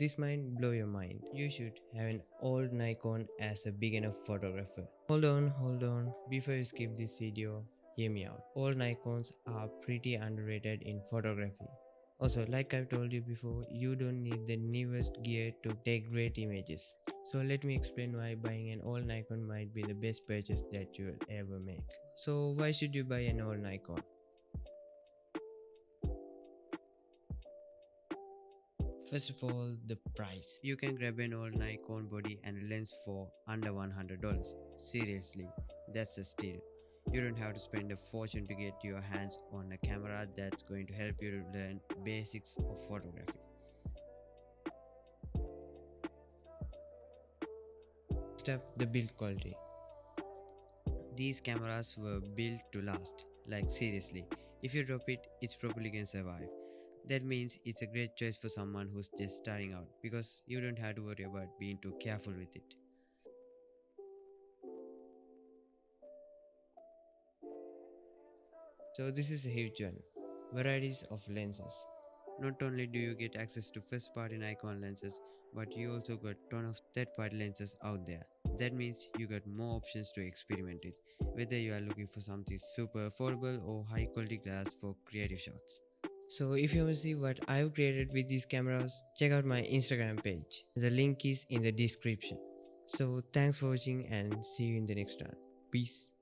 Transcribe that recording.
this might blow your mind. You should have an old Nikon as a beginner photographer. Hold on. Before you skip this video, hear me out. Old Nikons are pretty underrated in photography. Also, like I've told you before, you don't need the newest gear to take great images. So let me explain why buying an old Nikon might be the best purchase that you'll ever make. So why should you buy an old Nikon? First of all, the price. You can grab an old Nikon body and lens for under $100. Seriously, that's a steal. You don't have to spend a fortune to get your hands on a camera that's going to help you learn basics of photography. Next up, the build quality. These cameras were built to last. Like seriously, if you drop it, it's probably gonna survive. That means it's a great choice for someone who's just starting out because you don't have to worry about being too careful with it. So this is a huge one. Varieties of lenses. Not only do you get access to first party Nikon lenses, but you also got ton of third party lenses out there. That means you got more options to experiment with, whether you are looking for something super affordable or high quality glass for creative shots. So if you want to see what I've created with these cameras, check out my Instagram page. The link is in the description. So thanks for watching and see you in the next one. Peace.